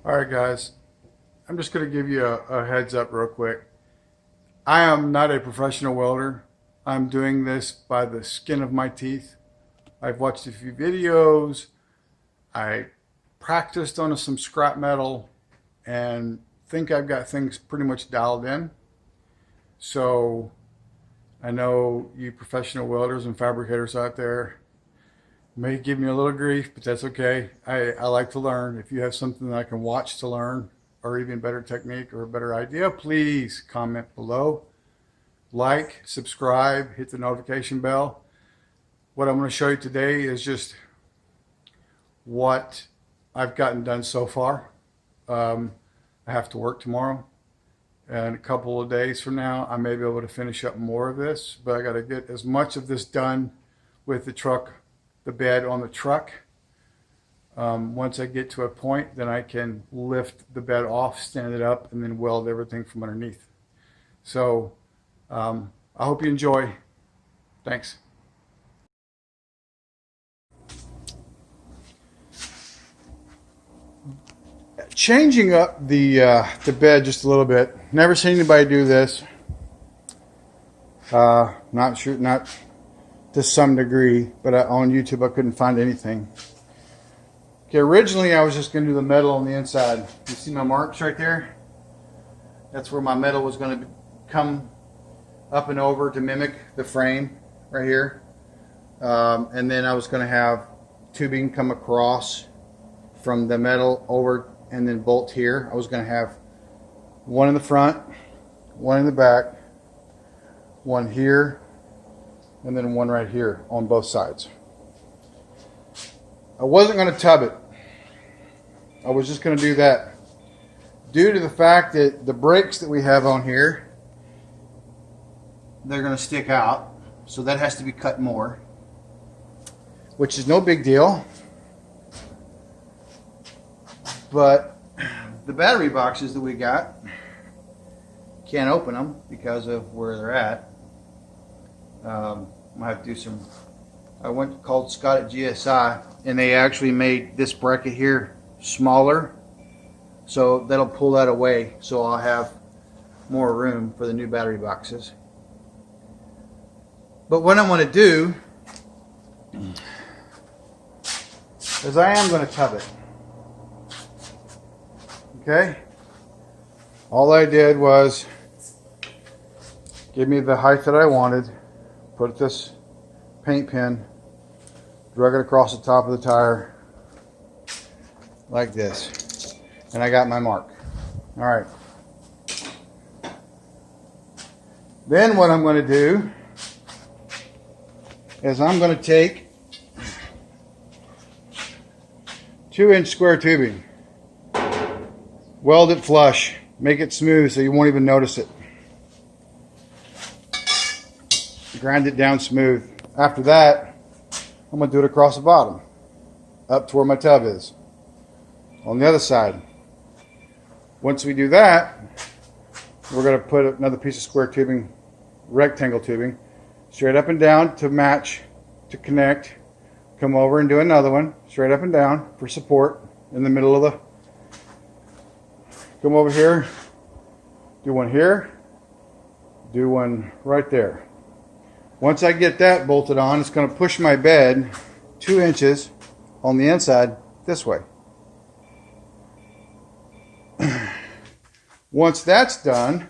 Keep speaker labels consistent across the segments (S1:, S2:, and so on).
S1: Alright guys, I'm just going to give you a heads up real quick. I am not a professional welder. I'm doing this by the skin of my teeth. I've watched a few videos. I practiced on some scrap metal and think I've got things pretty much dialed in. So I know you professional welders and fabricators out there may give me a little grief, but that's okay. I like to learn. If you have something that I can watch to learn, or even better technique or a better idea, please comment below. Like, subscribe, hit the notification bell. What I'm going to show you today is just what I've gotten done so far. I have to work tomorrow, and a couple of days from now I may be able to finish up more of this, but I got to get as much of this done with the truck, the bed on the truck. Once I get to a point, then I can lift the bed off, stand it up, and then weld everything from underneath. So I hope you enjoy. Thanks. Changing up the bed just a little bit. Never seen anybody do this. Not sure, not to some degree, but on YouTube I couldn't find anything. Okay, originally I was just going to do the metal on the inside. You see my marks right there? That's where my metal was going to come up and over to mimic the frame right here. And then I was going to have tubing come across from the metal over and then bolt here. I was going to have one in the front, one in the back, one here, and then one right here on both sides. I wasn't going to tub it. I was just going to do that. Due to the fact that the brakes that we have on here, they're going to stick out, so that has to be cut more, which is no big deal. But the battery boxes that we got, can't open them because of where they're at. I have to do some. I called Scott at GSI, and they actually made this bracket here smaller, so that'll pull that away, so I'll have more room for the new battery boxes. But what I'm going to do is I am going to tub it. Okay, all I did was give me the height that I wanted, put this paint pen, drug it across the top of the tire like this, and I got my mark. All right, then what I'm going to do is I'm going to take 2-inch square tubing, weld it flush, make it smooth so you won't even notice it. Grind it down smooth. After that, I'm going to do it across the bottom, up to where my tub is. On the other side. Once we do that, we're going to put another piece of square tubing, rectangle tubing, straight up and down to match, to connect. Come over and do another one, straight up and down for support in the middle of the. Come over here, do one here, do one right there. Once I get that bolted on, it's going to push my bed 2 inches on the inside this way. Once that's done,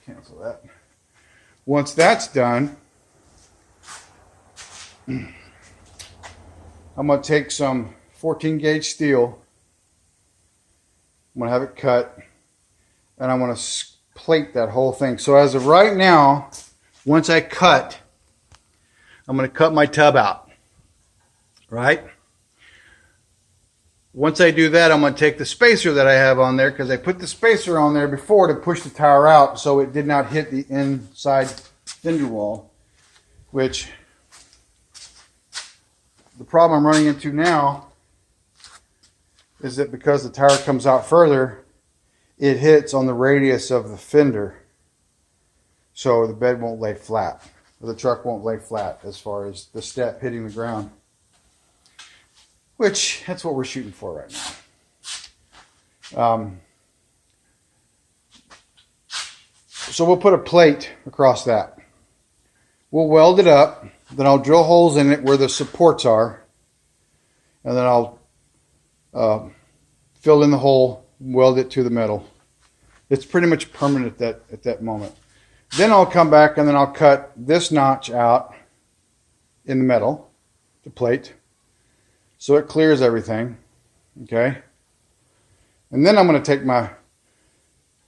S1: cancel that. Once that's done, I'm going to take some 14 gauge steel. I'm going to have it cut, and I'm going to plate that whole thing. So as of right now, once I cut, I'm going to cut my tub out, right? Once I do that, I'm going to take the spacer that I have on there, because I put the spacer on there before to push the tower out so it did not hit the inside fender wall, which the problem I'm running into now is that because the tire comes out further, it hits on the radius of the fender, so the bed won't lay flat, or the truck won't lay flat as far as the step hitting the ground. which that's what we're shooting for right now. So we'll put a plate across that. We'll weld it up, then I'll drill holes in it where the supports are, and then I'll fill in the hole, weld it to the metal. It's pretty much permanent at that moment. Then I'll come back and then I'll cut this notch out in the metal, the plate, so it clears everything, okay? And then I'm going to take my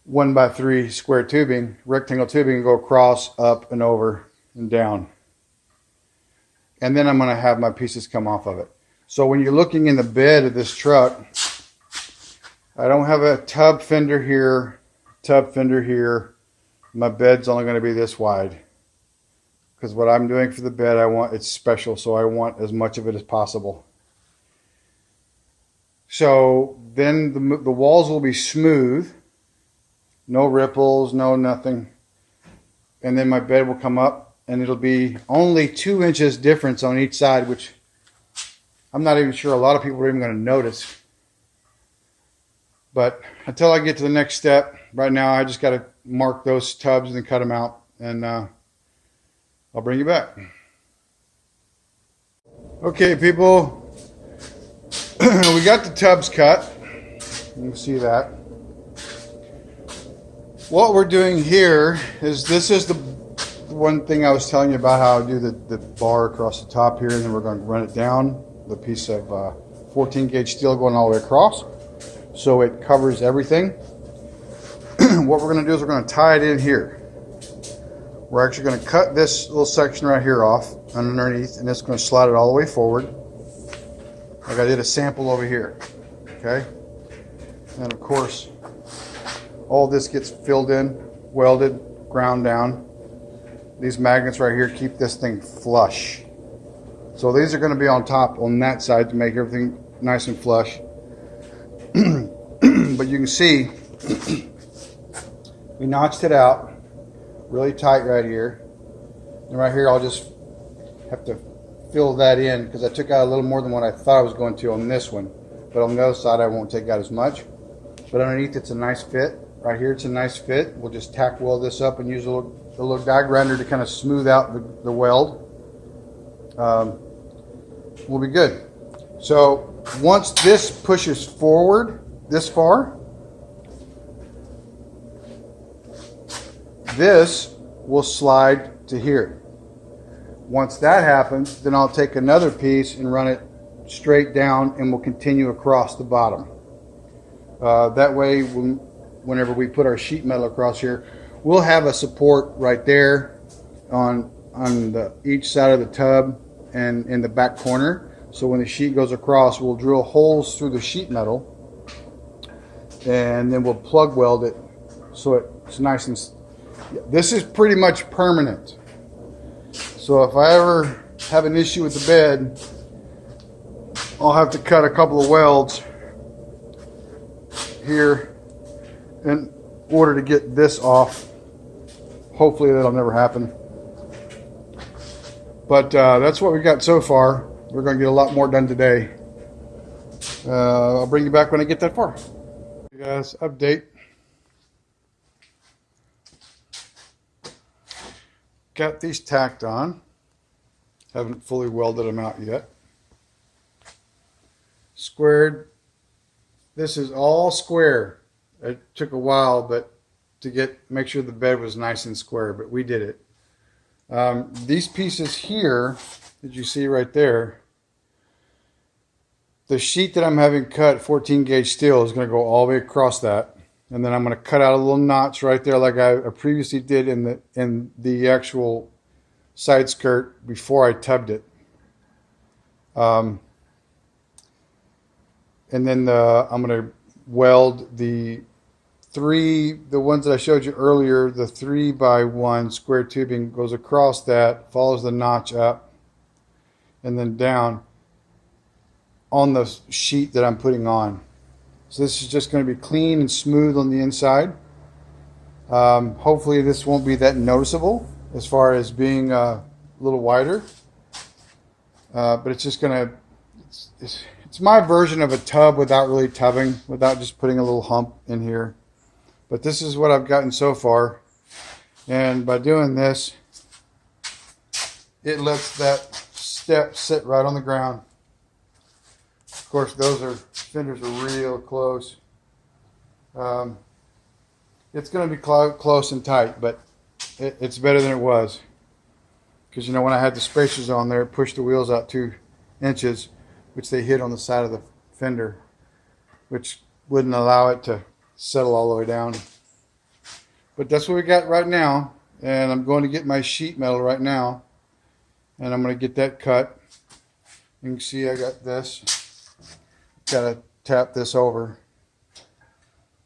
S1: 1x3 square tubing, rectangle tubing, and go across, up and over and down. And then I'm going to have my pieces come off of it. So when you're looking in the bed of this truck, I don't have a tub fender here, tub fender here. My bed's only going to be this wide. Because what I'm doing for the bed, it's special, so I want as much of it as possible. So then the walls will be smooth. No ripples, no nothing. And then my bed will come up and it'll be only 2 inches difference on each side, which I'm not even sure a lot of people are even going to notice. But until I get to the next step, right now I just got to mark those tubs and cut them out, and I'll bring you back. Okay, people, we got the tubs cut. You can see that. What we're doing here is, this is the one thing I was telling you about, how I do the bar across the top here, and then we're going to run it down, the piece of 14 gauge steel going all the way across, so it covers everything. What we're going to do is we're going to tie it in here. We're actually going to cut this little section right here off underneath, and it's going to slide it all the way forward, like I did a sample over here. Okay, and of course all this gets filled in, welded, ground down. These magnets right here keep this thing flush. So these are going to be on top on that side to make everything nice and flush. But you can see we notched it out really tight right here. And right here I'll just have to fill that in, because I took out a little more than what I thought I was going to on this one. But on the other side I won't take out as much. But underneath it's a nice fit. Right here it's a nice fit. We'll just tack weld this up and use a little die grinder to kind of smooth out the weld. We'll be good. So once this pushes forward this far, this will slide to here. Once that happens, then I'll take another piece and run it straight down, and we'll continue across the bottom. That way, whenever we put our sheet metal across here, we'll have a support right there on each side of the tub and in the back corner. So when the sheet goes across, we'll drill holes through the sheet metal, and then we'll plug weld it so it's nice and... This is pretty much permanent. So if I ever have an issue with the bed, I'll have to cut a couple of welds here in order to get this off. Hopefully that'll never happen. But that's what we got so far. We're going to get a lot more done today. I'll bring you back when I get that far. Hey guys, update. Got these tacked on. Haven't fully welded them out yet. Squared. This is all square. It took a while, but to make sure the bed was nice and square, but we did it. These pieces here that you see right there, the sheet that I'm having cut, 14 gauge steel, is going to go all the way across that. And then I'm going to cut out a little notch right there, like I previously did in the actual side skirt before I tubbed it. And then I'm going to weld the ones that I showed you earlier. The 3x1 square tubing goes across that, follows the notch up, and then down on the sheet that I'm putting on. So this is just going to be clean and smooth on the inside. Hopefully this won't be that noticeable as far as being a little wider. But it's just going to it's my version of a tub without really tubbing, without just putting a little hump in here. But this is what I've gotten so far. And by doing this, it lets that step sit right on the ground. Of course, fenders are real close. It's going to be close and tight, but it's better than it was. Because, you know, when I had the spacers on there, it pushed the wheels out 2 inches, which they hit on the side of the fender, which wouldn't allow it to settle all the way down. But that's what we got right now. And I'm going to get my sheet metal right now. And I'm going to get that cut. You can see I got this. Got to tap this over.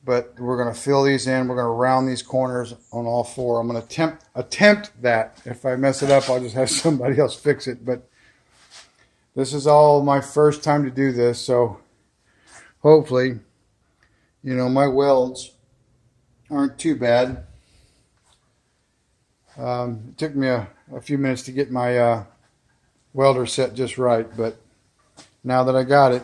S1: But we're going to fill these in. We're going to round these corners on all 4. I'm going to attempt that. If I mess it up, I'll just have somebody else fix it. But this is all my first time to do this. So hopefully, you know, my welds aren't too bad. It took me a few minutes to get my welder set just right. But now that I got it,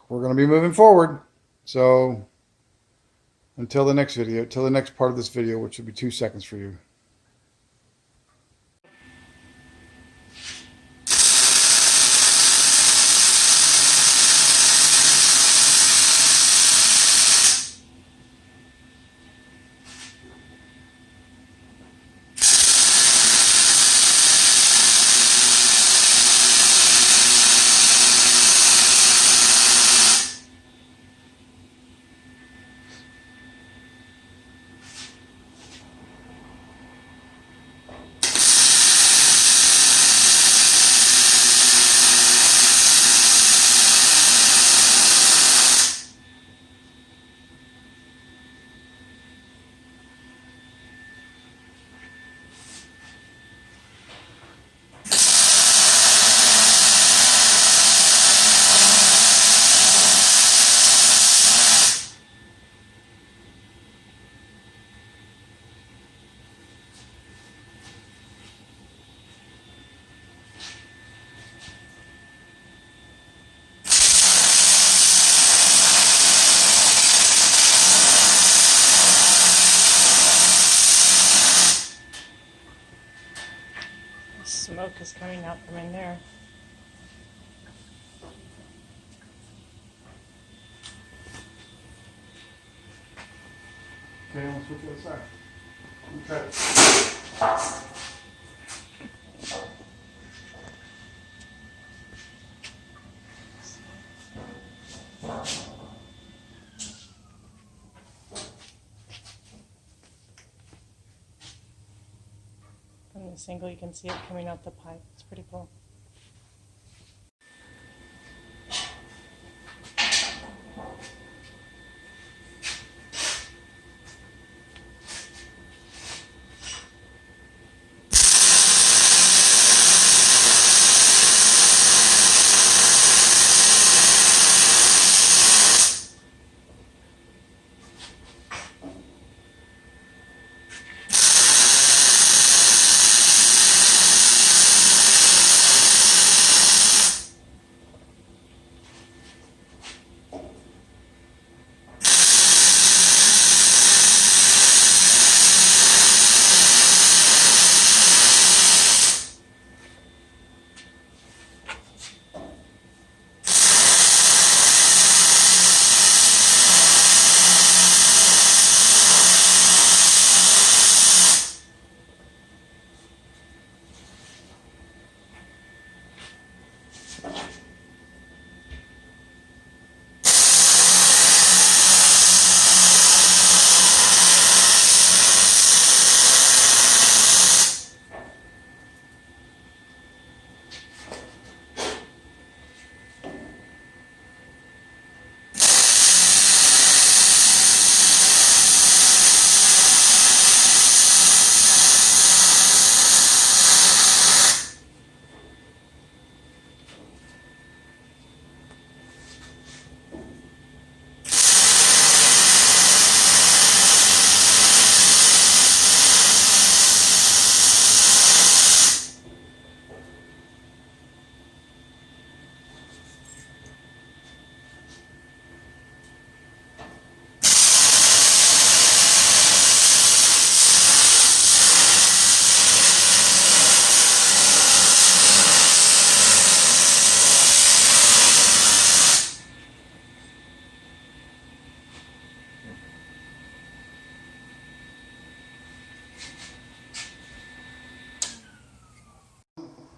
S1: we're going to be moving forward. So until the next video, till the next part of this video, which will be 2 seconds for you.
S2: Smoke is coming out from in there.
S1: Okay, let's switch to the side. Okay.
S2: From this angle, you can see it coming out the pipe. It's pretty cool.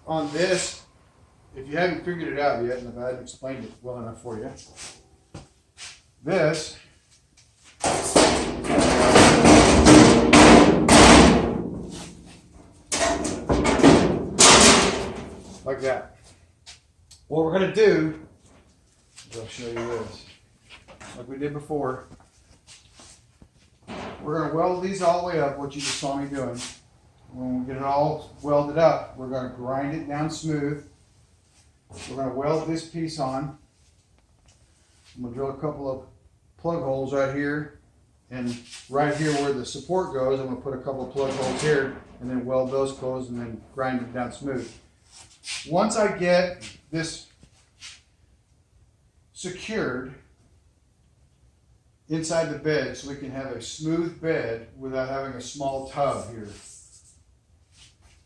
S1: on this, if you haven't figured it out yet, and if I hadn't explained it well enough for you, this like that. What we're going to do is I'll show you this, like we did before. We're going to weld these all the way up, what you just saw me doing. When we get it all welded up, we're going to grind it down smooth. We're going to weld this piece on. I'm going to drill a couple of plug holes right here, and right here where the support goes, I'm going to put a couple of plug holes here, and then weld those closed, and then grind it down smooth. Once I get this secured inside the bed so we can have a smooth bed without having a small tub here,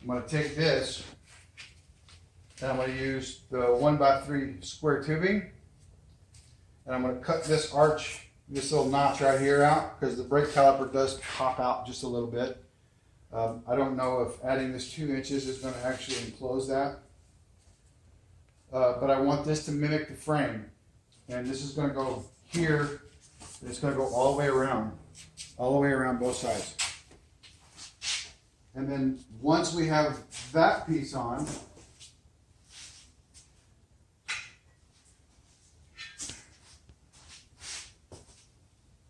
S1: I'm going to take this and I'm going to use the 1x3 square tubing, and I'm going to cut this arch, this little notch right here out, because the brake caliper does pop out just a little bit. I don't know if adding this 2 inches is going to actually enclose that, but I want this to mimic the frame, and this is going to go here, and it's going to go all the way around both sides. And then once we have that piece on,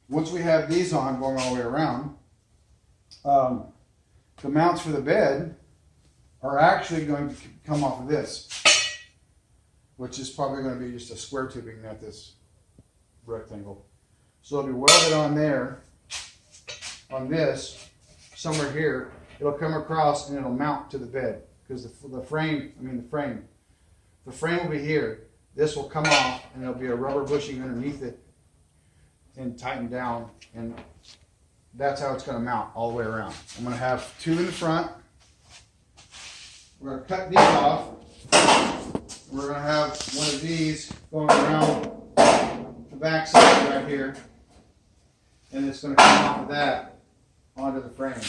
S1: once we have these on going all the way around, the mounts for the bed are actually going to come off of this, which is probably going to be just a square tubing, not this rectangle. So it'll be welded on there, on this, somewhere here. It'll come across and it'll mount to the bed, because the frame will be here. This will come off and there'll be a rubber bushing underneath it and tighten down, and that's how it's going to mount all the way around. I'm going to have 2 in the front. We're going to cut these off. We're going to have one of these going around the back side right here, and it's going to come off of that onto the frame.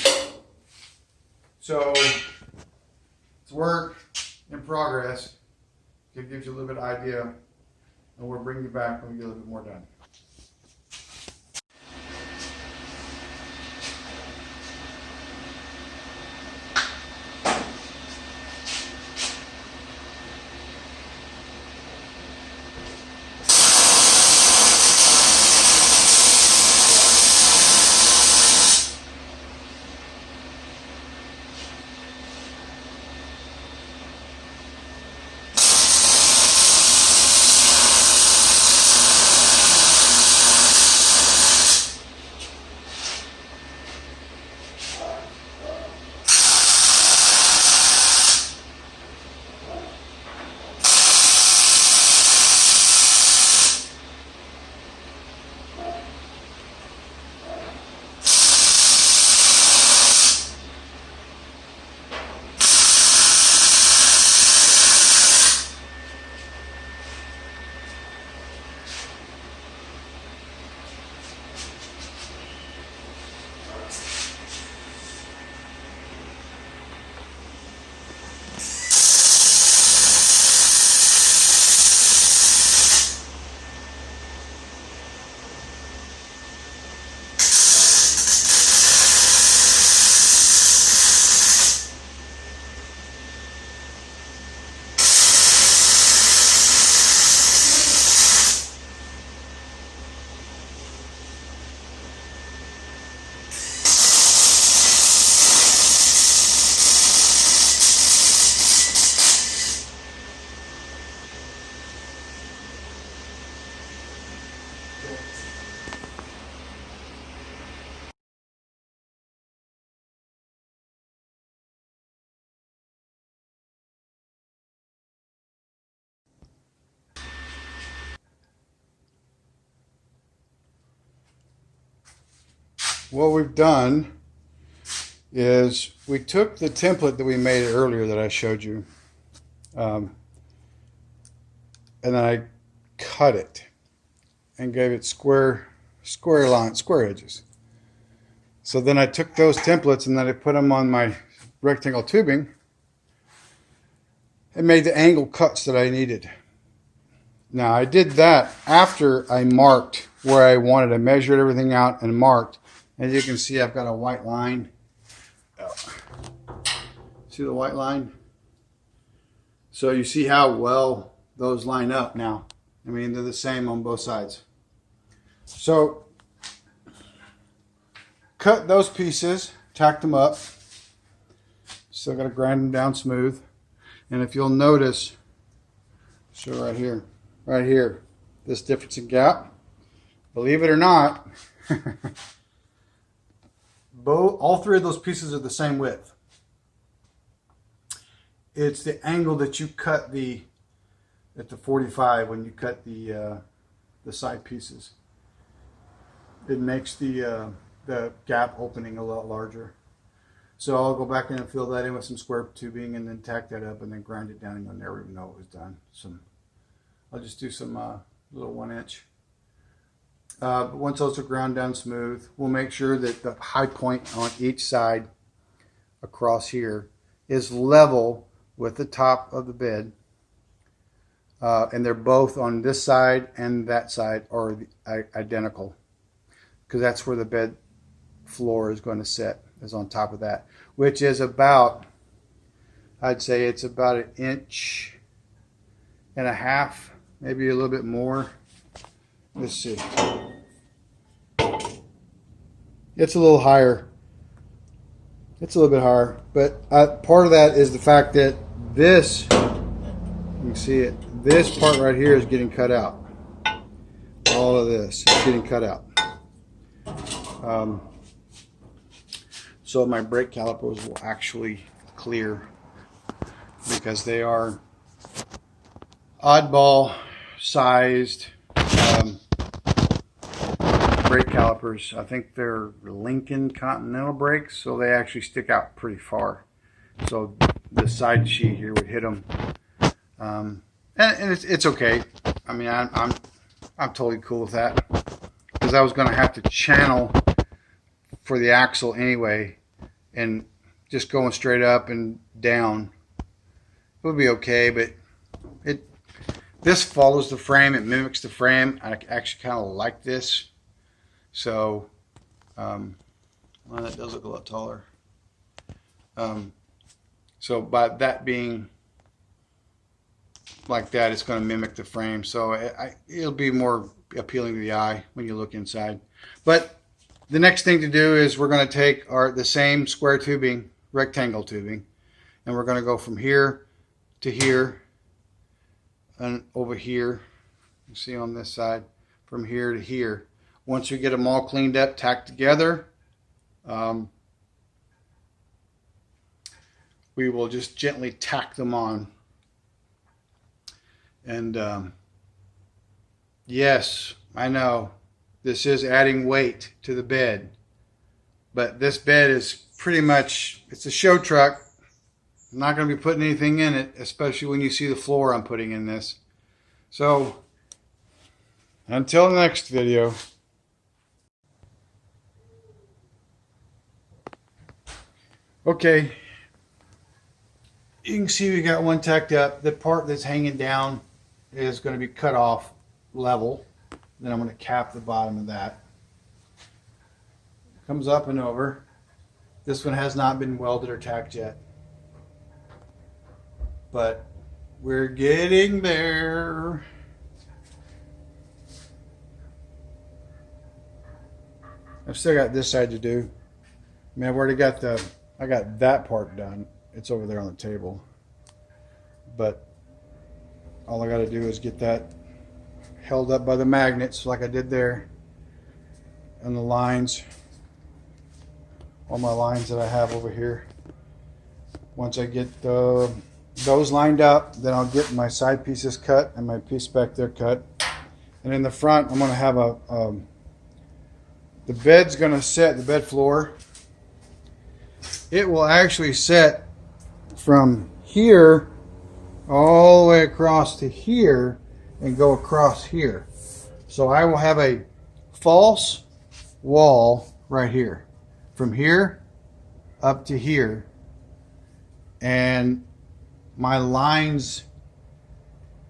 S1: So it's work in progress. It gives you a little bit of idea, and we'll bring you back when we get a little bit more done. What we've done is we took the template that we made earlier that I showed you, and then I cut it and gave it square edges. So then I took those templates and then I put them on my rectangle tubing, it made the angle cuts that I needed. Now I did that after I marked where I wanted. I measured everything out and marked. As you can see, I've got a white line. See the white line? So you see how well those line up now. I mean, they're the same on both sides. So cut those pieces, tack them up. Still got to grind them down smooth. And if you'll notice, so right here, this difference in gap, believe it or not, all three of those pieces are the same width. It's the angle that you cut at the 45 when you cut the side pieces. It makes the gap opening a lot larger. So I'll go back in and fill that in with some square tubing and then tack that up and then grind it down, and you'll never even know it was done. I'll just do some little 1 inch. But once those are ground down smooth, we'll make sure that the high point on each side across here is level with the top of the bed. And they're both on this side and that side are identical, because that's where the bed floor is going to sit, is on top of that, which is about, I'd say it's about 1.5 inches, maybe a little bit more. Let's see. It's a little higher. It's a little bit higher, but part of that is the fact that this, you can see it, this part right here is getting cut out. All of this is getting cut out. So my brake calipers will actually clear, because they are oddball sized brake calipers. I think they're Lincoln Continental brakes, so they actually stick out pretty far. So the side sheet here would hit them, and it's okay. I mean, I'm totally cool with that, because I was going to have to channel for the axle anyway, and just going straight up and down, it would be okay. But this follows the frame, it mimics the frame. I actually kind of like this. So well, that does look a lot taller. So by that being like that, it's going to mimic the frame, so it'll be more appealing to the eye when you look inside. But the next thing to do is we're going to take the same square tubing, rectangle tubing, and we're going to go from here to here and over here. You see on this side, from here to here. Once we get them all cleaned up, tacked together, we will just gently tack them on. And yes, I know this is adding weight to the bed, but this bed is pretty much, it's a show truck. I'm not going to be putting anything in it, especially when you see the floor I'm putting in this. So until the next video. Okay, you can see we got one tacked up. The part that's hanging down is going to be cut off level. Then I'm going to cap the bottom of that. Comes up and over. This one has not been welded or tacked yet, but we're getting there. I've still got this side to do. I mean, I've already got I got that part done. It's over there on the table. But all I got to do is get that held up by the magnets like I did there. And the lines, all my lines that I have over here. Once I get those lined up, then I'll get my side pieces cut and my piece back there cut. And in the front, I'm going to have the bed's going to set, the bed floor. It will actually set from here all the way across to here and go across here. So I will have a false wall right here, from here up to here, and my lines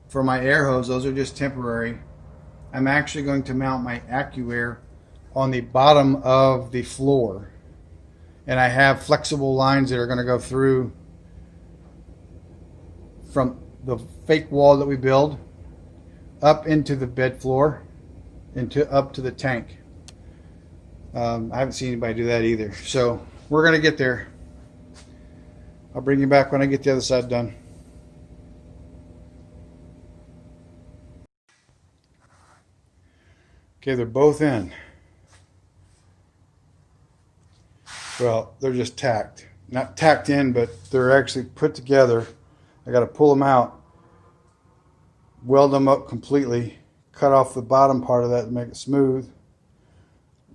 S1: for my air hose, those are just temporary. I'm actually going to mount my accu-air on the bottom of the floor. And I have flexible lines that are going to go through from the fake wall that we build up into the bed floor, up to the tank. I haven't seen anybody do that either. So we're going to get there. I'll bring you back when I get the other side done. Okay, they're both in. Well, they're just tacked. Not tacked in, but they're actually put together. I got to pull them out, weld them up completely, cut off the bottom part of that to make it smooth,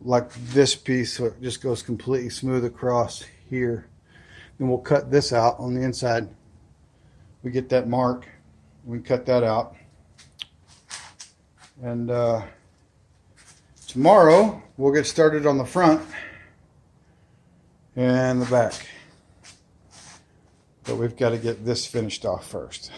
S1: like this piece, so it just goes completely smooth across here. Then we'll cut this out on the inside. We get that mark, we cut that out. And tomorrow we'll get started on the front and the back. But we've got to get this finished off first.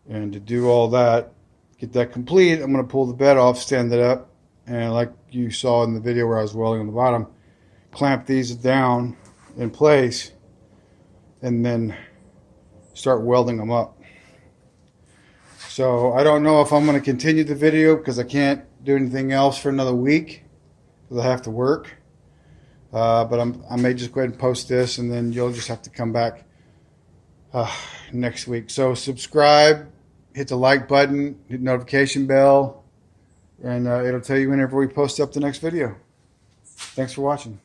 S1: And to do all that, get that complete, I'm going to pull the bed off, stand it up, and like you saw in the video where I was welding on the bottom, clamp these down in place and then start welding them up. So I don't know if I'm going to continue the video because I can't do anything else for another week because I have to work. But I may just go ahead and post this, and then you'll just have to come back next week. So subscribe, hit the like button, hit the notification bell, and it'll tell you whenever we post up the next video. Thanks for watching.